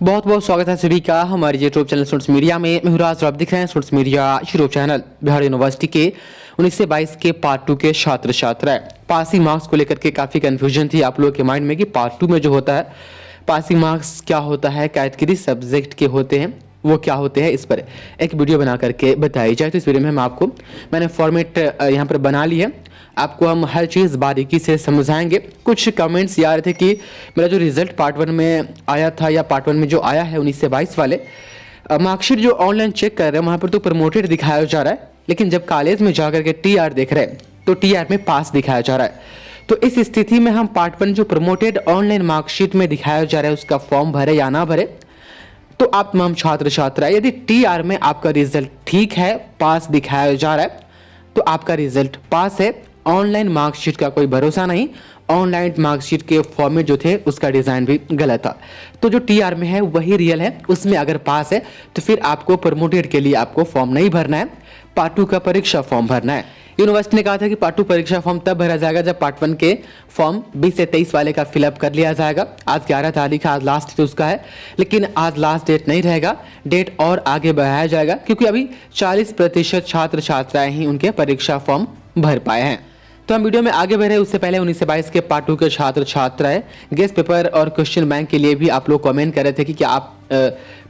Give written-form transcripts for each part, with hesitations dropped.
बहुत बहुत स्वागत है सभी का हमारे यूट्यूब चैनल स्टूडेंट्स मीडिया में। मैं हूं राज और आप दिख रहे हैं students media YouTube channel. Bihar university के 19 से 22 के पार्ट 2 के छात्र छात्राएं पासिंग मार्क्स को लेकर के काफ़ी कन्फ्यूजन थी आप लोगों के माइंड में कि पार्ट 2 में जो होता है पासिंग मार्क्स क्या होता है, कैटेगरी सब्जेक्ट के होते हैं, वो क्या होते हैं, इस पर एक वीडियो बना करके बताई जाए। तो इस वीडियो में मैंने फॉर्मेट यहाँ पर बना ली है, आपको हम हर चीज़ बारीकी से समझाएंगे। कुछ कमेंट्स ये आ रहे थे कि मेरा जो रिजल्ट पार्ट 1 में आया था या पार्ट 1 में जो आया है 19 से 22 वाले मार्कशीट जो ऑनलाइन चेक कर रहे हैं वहाँ पर तो प्रमोटेड दिखाया जा रहा है, लेकिन जब कॉलेज में जा करके TR देख रहे हैं तो TR में पास दिखाया जा रहा है। तो इस स्थिति में हम पार्ट 1 जो प्रमोटेड ऑनलाइन मार्कशीट में दिखाया जा रहा है उसका फॉर्म भरे या ना भरे। तो आप तमाम छात्र छात्रा यदि TR में आपका रिजल्ट ठीक है, पास दिखाया जा रहा है, तो आपका रिजल्ट पास है। ऑनलाइन मार्कशीट का कोई भरोसा नहीं, ऑनलाइन मार्कशीट के फॉर्मेट जो थे उसका डिज़ाइन भी गलत था। तो जो TR में है वही रियल है, उसमें अगर पास है तो फिर आपको प्रमोटेड के लिए आपको फॉर्म नहीं भरना है, पार्ट 2 का परीक्षा फॉर्म भरना है। यूनिवर्सिटी ने कहा था कि पार्ट 2 परीक्षा फॉर्म तब भरा जाएगा जब पार्ट 1 के फॉर्म 20 से 23 वाले का फिलअप कर लिया जाएगा। आज 11 तारीख है, आज लास्ट डेट उसका है, लेकिन आज लास्ट डेट नहीं रहेगा, डेट और आगे बढ़ाया जाएगा क्योंकि अभी 40% छात्र छात्राएं ही उनके परीक्षा फॉर्म भर पाए हैं। तो हम वीडियो में आगे बढ़े उससे पहले 19 से 22 के पार्ट 2 के छात्र छात्राएं गेस्ट पेपर और क्वेश्चन बैंक के लिए भी आप लोग कमेंट कर रहे थे कि क्या आप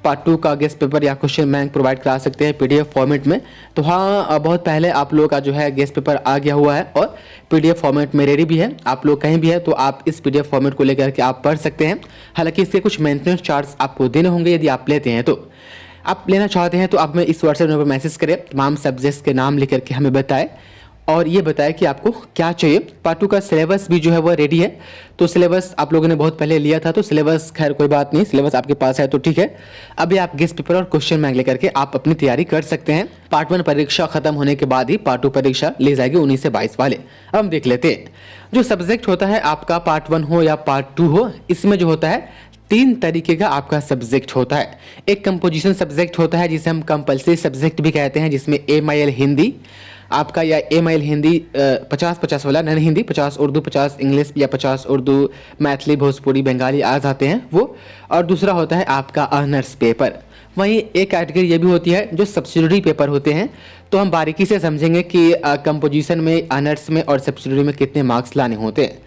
पार्ट 2 का गेस्ट पेपर या क्वेश्चन बैंक प्रोवाइड करा सकते हैं PDF फॉर्मेट में। तो हाँ, बहुत पहले आप लोगों का जो है गेस्ट पेपर आ गया हुआ है और PDF फॉर्मेट में रेडी भी है। आप लोग कहीं भी है तो आप इस PDF फॉर्मेट को लेकर के आप पढ़ सकते हैं। हालांकि इसके कुछ मेंटेनेंस चार्ज आपको देने होंगे यदि आप लेते हैं। तो आप लेना चाहते हैं तो आप हमें इस व्हाट्सएप नंबर पर मैसेज करें, तमाम सब्जेक्ट्स के नाम लिख करके हमें बताएं और ये बताया कि आपको क्या चाहिए। पार्ट 2 का सिलेबस भी जो है वो रेडी है। तो सिलेबस आप लोगों ने बहुत पहले लिया था, तो सिलेबस खैर कोई बात नहीं, सिलेबस आपके पास है तो ठीक है। अभी आप गेस्ट पेपर और क्वेश्चन बैंक लेकर के आप अपनी तैयारी कर सकते हैं। पार्ट 1 परीक्षा खत्म होने के बाद ही पार्ट 2 परीक्षा ली जाएगी 19 से 22 वाले। अब हम देख लेते हैं जो सब्जेक्ट होता है आपका, पार्ट 1 हो या पार्ट 2 हो, इसमें जो होता है 3 तरीके का आपका सब्जेक्ट होता है। एक कंपोजिशन सब्जेक्ट होता है जिसे हम कंपल्सरी सब्जेक्ट भी कहते हैं, जिसमें MIL हिंदी आपका या MIL हिंदी 50-50 वाला, नन हिंदी 50 उर्दू 50 इंग्लिश या 50 उर्दू मैथिली भोजपुरी बंगाली आ जाते हैं वो। और दूसरा होता है आपका ऑनर्स पेपर। वहीं एक कैटेगरी ये भी होती है जो सब्सिडरी पेपर होते हैं। तो हम बारीकी से समझेंगे कि कंपोजिशन में, ऑनर्स में और सब्सिडरी में कितने मार्क्स लाने होते हैं।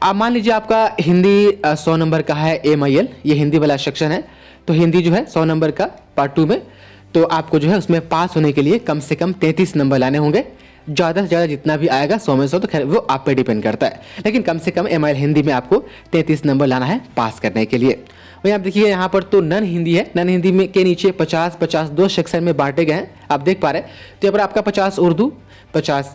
आप मान लीजिए आपका हिंदी 100 नंबर का है, MIL ये हिंदी वाला सेक्शन है, तो हिंदी जो है 100 नंबर का पार्ट 2 में, तो आपको जो है उसमें पास होने के लिए कम से कम 33 नंबर लाने होंगे। ज़्यादा से ज़्यादा जितना भी आएगा 100 में 100 तो खैर वो आप पे डिपेंड करता है, लेकिन कम से कम MIL हिंदी में आपको 33 नंबर लाना है पास करने के लिए। वहीं आप देखिए यहाँ पर तो नन हिंदी है, नन हिंदी में के नीचे 50-50 2 सेक्शन में बांटे गए हैं, आप देख पा रहे हैं। तो यहाँ पर आपका 50 उर्दू 50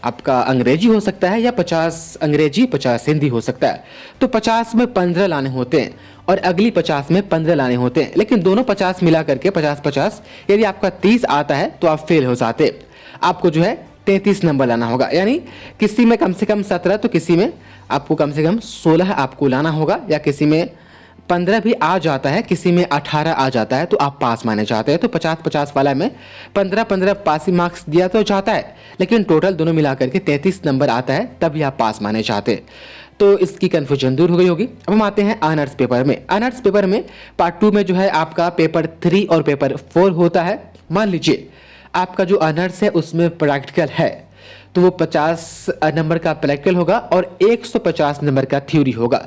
आपका अंग्रेजी हो सकता है या 50 अंग्रेजी 50 हिंदी हो सकता है। तो 50 में 15 लाने होते हैं और अगली 50 में 15 लाने होते हैं, लेकिन दोनों 50 मिला करके 50-50 यदि आपका 30 आता है तो आप फेल हो जाते। आपको जो है 33 नंबर लाना होगा, यानी किसी में कम से कम 17 तो किसी में आपको कम से कम 16 आपको लाना होगा, या किसी में 15 भी आ जाता है, किसी में 18 आ जाता है तो आप पास माने जाते हैं। तो 50-50 वाला में 15-15 पासिंग मार्क्स दिया तो जाता है, लेकिन टोटल दोनों मिला करके 33 नंबर आता है, तभी आप पास माने जाते हैं। तो इसकी कन्फ्यूजन दूर हो गई होगी। अब हम आते हैं ऑनर्स पेपर में। ऑनर्स पेपर में पार्ट 2 में जो है आपका पेपर 3 और पेपर 4 होता है। मान लीजिए आपका जो ऑनर्स है उसमें प्रैक्टिकल है, तो वो 50 नंबर का प्रैक्टिकल होगा और 150 नंबर का थ्योरी होगा।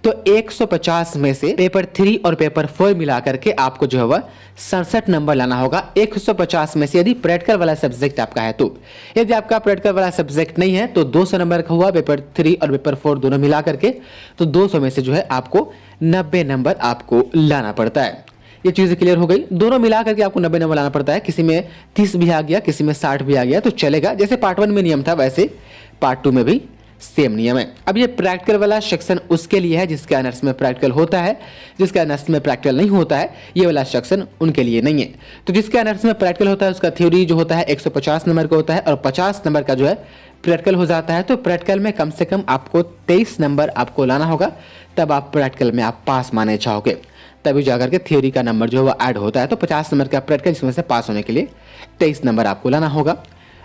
तो 150 में से पेपर 3 और पेपर 4 मिला करके आपको जो है वह 67 नंबर लाना होगा। 150 में से यदि प्रैक्टिकल वाला सब्जेक्ट आपका है, तो यदि आपका प्रैक्टिकल वाला सब्जेक्ट नहीं है तो 200 नंबर का हुआ पेपर 3 और पेपर 4 दोनों मिला करके, तो 200 में से जो है आपको 90 नंबर आपको लाना पड़ता है। ये चीज़ें क्लियर हो गई। दोनों मिला करके आपको 90 नंबर लाना पड़ता है, किसी में 30 भी आ गया, किसी में 60 भी आ गया तो चलेगा। जैसे पार्ट 1 में नियम था वैसे पार्ट 2 में भी सेम नियम है। अब ये प्रैक्टिकल वाला सेक्शन उसके लिए है जिसके ऑनर्स में प्रैक्टिकल होता है, जिसके ऑनर्स में प्रैक्टिकल नहीं होता है ये वाला सेक्शन उनके लिए नहीं है। तो जिसके ऑनर्स में प्रैक्टिकल होता है उसका थ्योरी जो होता है 150 नंबर का होता है और 50 नंबर का जो है प्रैक्टिकल हो जाता है। तो प्रैक्टिकल में कम से कम आपको 23 नंबर आपको लाना होगा, तब आप प्रैक्टिकल में आप पास माने जाओगे, तभी जाकर के थ्योरी का नंबर जो है वो ऐड होता है। तो 50 नंबर का प्रैक्टिकल, इसमें से पास होने के लिए 23 नंबर आपको लाना होगा।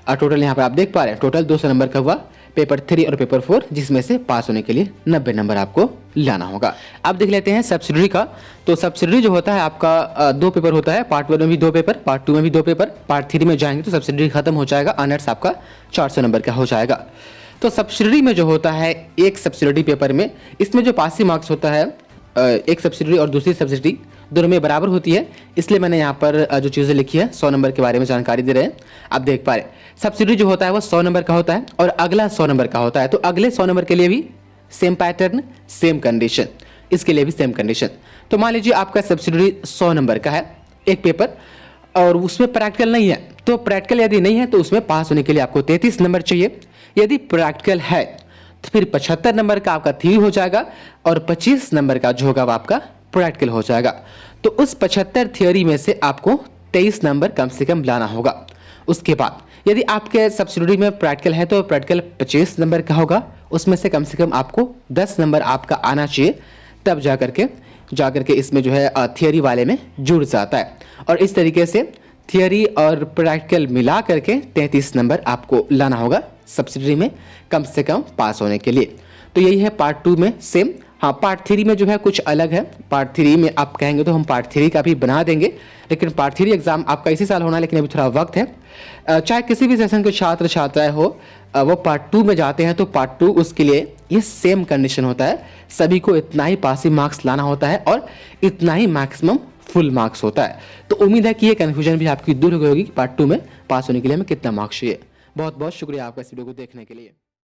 और टोटल यहाँ पर आप देख पा रहे हैं टोटल 200 नंबर का हुआ पेपर 3 और पेपर 4, जिसमें से पास होने के लिए 90 नंबर आपको लाना होगा। अब देख लेते हैं सब्सिडरी का। तो सब्सिडरी जो होता है आपका 2 पेपर होता है, पार्ट 1 में भी 2 पेपर, पार्ट 2 में भी 2 पेपर, पार्ट 3 में जाएंगे तो सब्सिडरी खत्म हो जाएगा, ऑनर्स आपका 400 नंबर का हो जाएगा। तो सब्सिडरी में जो होता है एक सब्सिडरी पेपर में, इसमें जो पासिंग मार्क्स होता है एक सब्सिडरी और दूसरी सब्सिडरी दोनों में बराबर होती है, इसलिए मैंने यहाँ पर जो चीज़ें लिखी है 100 नंबर के बारे में जानकारी दे रहे हैं। आप देख पा रहे सब्सिडरी जो होता है वो 100 नंबर का होता है और अगला 100 नंबर का होता है। तो अगले 100 नंबर के लिए भी सेम पैटर्न, सेम कंडीशन, इसके लिए भी सेम कंडीशन। तो मान लीजिए आपका सब्सिडरी 100 नंबर का है एक पेपर और उसमें प्रैक्टिकल नहीं है, तो प्रैक्टिकल यदि नहीं है तो उसमें पास होने के लिए आपको 33 नंबर चाहिए। यदि प्रैक्टिकल है तो फिर 75 नंबर का आपका थ्योरी हो जाएगा और 25 नंबर का जो होगा वो आपका प्रैक्टिकल हो जाएगा। तो उस 75 थ्योरी में से आपको 23 नंबर कम से कम लाना होगा। उसके बाद यदि आपके सब्सिडरी में प्रैक्टिकल है तो प्रैक्टिकल 25 नंबर का होगा, उसमें से कम आपको 10 नंबर आपका आना चाहिए, तब जाकर के इसमें जो है थियरी वाले में जुड़ जाता है। और इस तरीके से थियरी और प्रैक्टिकल मिला करके 33 नंबर आपको लाना होगा सब्सिडरी में कम से कम पास होने के लिए। तो यही है पार्ट 2 में सेम। हाँ, पार्ट 3 में जो है कुछ अलग है। पार्ट 3 में आप कहेंगे तो हम पार्ट 3 का भी बना देंगे, लेकिन पार्ट 3 एग्जाम आपका इसी साल होना है, लेकिन अभी थोड़ा वक्त है। चाहे किसी भी सेशन के छात्र छात्राएं हो वो पार्ट 2 में जाते हैं तो पार्ट 2 उसके लिए ये सेम कंडीशन होता है, सभी को इतना ही पासिंग मार्क्स लाना होता है और इतना ही मैक्सिमम फुल मार्क्स होता है। तो उम्मीद है कि ये कन्फ्यूजन भी आपकी दूर हो गई होगी कि पार्ट 2 में पास होने के लिए हमें कितना मार्क्स चाहिए। बहुत बहुत शुक्रिया आपका इस वीडियो को देखने के लिए।